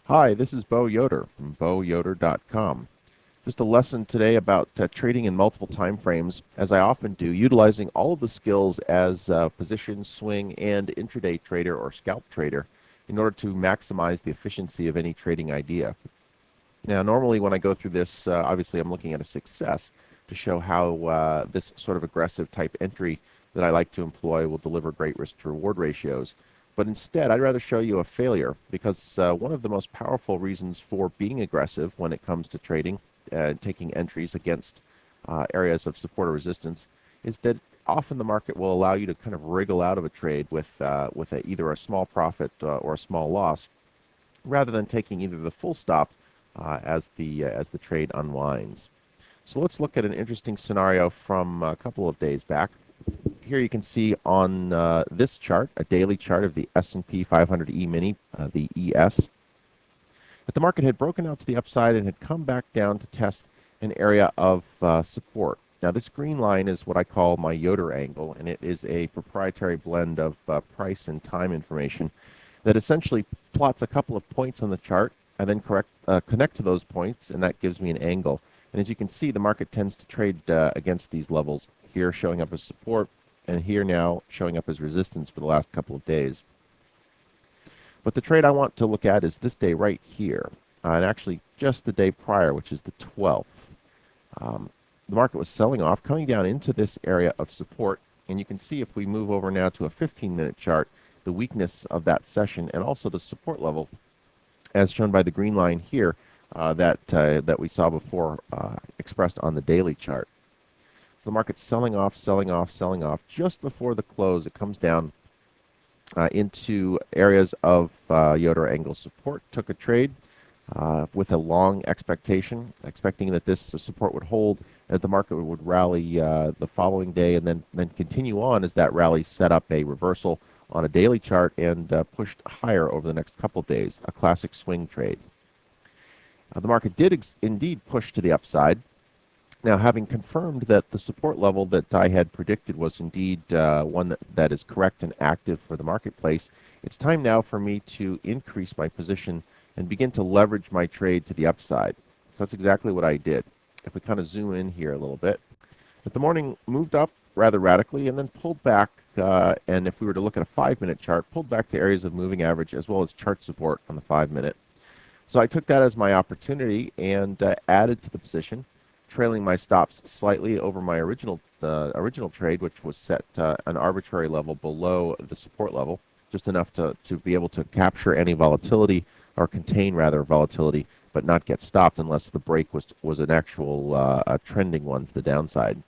Hi, this is Yoder from yoder.com. Just a lesson today about trading in multiple time frames, as I often do, utilizing all of the skills as a position, swing, and intraday trader or scalp trader in order to maximize the efficiency of any trading idea. Now, normally when I go through this, obviously I'm looking at a success to show how this sort of aggressive type entry that I like to employ will deliver great risk to reward ratios. But instead, I'd rather show you a failure because one of the most powerful reasons for being aggressive when it comes to trading and taking entries against areas of support or resistance is that often the market will allow you to kind of wriggle out of a trade with either a small profit or a small loss, rather than taking either the full stop as the trade unwinds. So let's look at an interesting scenario from a couple of days back. Here you can see on this chart, a daily chart of the S&P 500 E-mini, the ES, that the market had broken out to the upside and had come back down to test an area of support. Now this green line is what I call my Yoder angle, and it is a proprietary blend of price and time information that essentially plots a couple of points on the chart and then connect to those points, and that gives me an angle. And as you can see, the market tends to trade against these levels, here showing up as support, and here now showing up as resistance for the last couple of days. But the trade I want to look at is this day right here, and actually just the day prior, which is the 12th. The market was selling off, coming down into this area of support, and you can see if we move over now to a 15-minute chart, the weakness of that session and also the support level, as shown by the green line here that we saw before, expressed on the daily chart. So the market's selling off, selling off, selling off. Just before the close, it comes down into areas of Yoder angle support. Took a trade with a long expectation, expecting that this support would hold, and that the market would rally the following day and then continue on as that rally set up a reversal on a daily chart and pushed higher over the next couple of days, a classic swing trade. The market did indeed push to the upside. Now, having confirmed that the support level that I had predicted was indeed one that is correct and active for the marketplace, it's time now for me to increase my position and begin to leverage my trade to the upside. So that's exactly what I did. If we kind of zoom in here a little bit, but the morning moved up rather radically and then pulled back, and if we were to look at a 5-minute chart, pulled back to areas of moving average as well as chart support on the 5-minute. So I took that as my opportunity and added to the position, trailing my stops slightly over my original trade, which was set an arbitrary level below the support level, just enough to be able to capture any volatility, or contain rather volatility, but not get stopped unless the break was an actual trending one to the downside.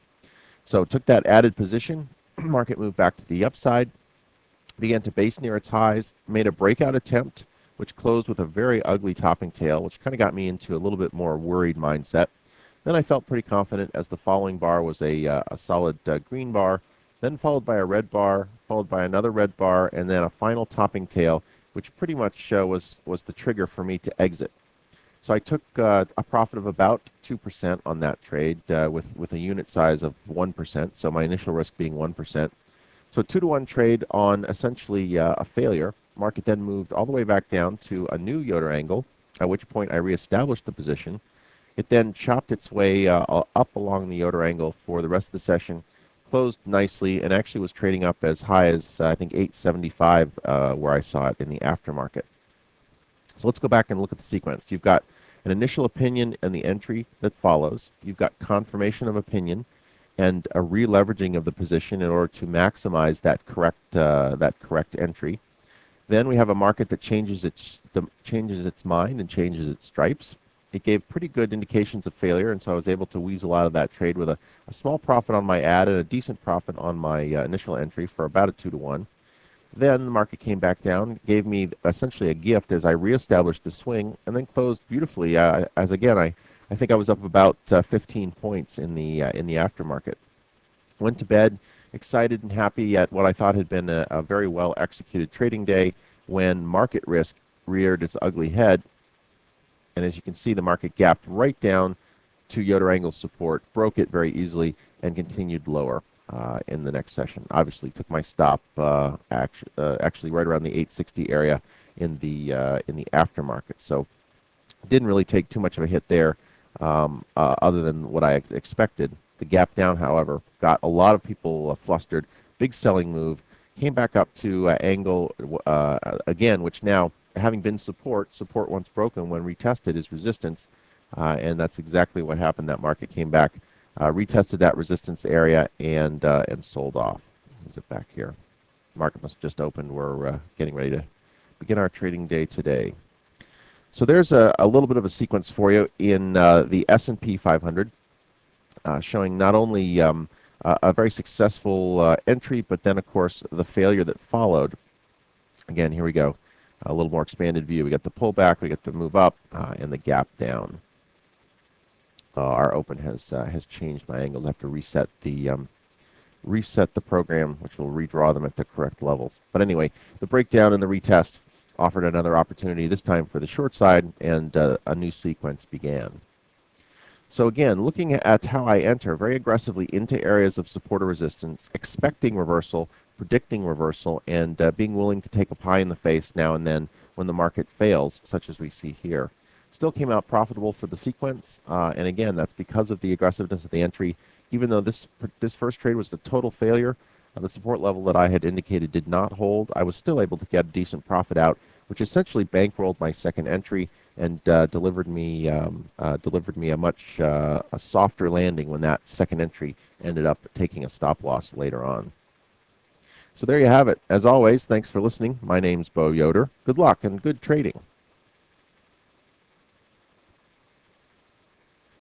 So took that added position, market moved back to the upside, began to base near its highs, made a breakout attempt, which closed with a very ugly topping tail, which kind of got me into a little bit more worried mindset. Then I felt pretty confident as the following bar was a solid green bar, then followed by a red bar, followed by another red bar, and then a final topping tail, which pretty much was the trigger for me to exit. So I took a profit of about 2% on that trade with a unit size of 1%, so my initial risk being 1%. So a 2-to-1 trade on essentially a failure. Market then moved all the way back down to a new Yoder angle, at which point I reestablished the position. It then chopped its way up along the Yoder angle for the rest of the session, closed nicely, and actually was trading up as high as, I think, 875 where I saw it in the aftermarket. So let's go back and look at the sequence. You've got an initial opinion and the entry that follows. You've got confirmation of opinion and a re-leveraging of the position in order to maximize that correct entry. Then we have a market that changes its mind and changes its stripes. It gave pretty good indications of failure, and so I was able to weasel out of that trade with a small profit on my add and a decent profit on my initial entry for about a 2-to-1. Then the market came back down, gave me essentially a gift as I reestablished the swing, and then closed beautifully. As again, I think I was up about 15 points in the aftermarket. Went to bed excited and happy at what I thought had been a very well executed trading day, when market risk reared its ugly head. And as you can see, the market gapped right down to Yoder angle support, broke it very easily, and continued lower in the next session. Obviously, took my stop actually right around the 860 area in the aftermarket. So didn't really take too much of a hit there, other than what I expected. The gap down, however, got a lot of people flustered. Big selling move. Came back up to angle again, which now, having been support once broken when retested is resistance, and that's exactly what happened. That market came back, retested that resistance area, and sold off. Is it back here? Market must have just opened. We're getting ready to begin our trading day today. So there's a little bit of a sequence for you in the S&P 500, showing not only a very successful entry, but then, of course, the failure that followed. Again, here we go. A little more expanded view. We got the pullback, we got the move up, and the gap down. Our open has changed my angles. I have to reset the program, which will redraw them at the correct levels. But anyway, the breakdown and the retest offered another opportunity, this time for the short side, and a new sequence began. So again, looking at how I enter very aggressively into areas of support or resistance, expecting reversal, predicting reversal, and being willing to take a pie in the face now and then when the market fails, such as we see here. Still came out profitable for the sequence, and again, that's because of the aggressiveness of the entry. Even though this first trade was a total failure, the support level that I had indicated did not hold, I was still able to get a decent profit out, which essentially bankrolled my second entry and delivered me a much a softer landing when that second entry ended up taking a stop loss later on. So there you have it. As always, thanks for listening. My name's Bo Yoder. Good luck and good trading.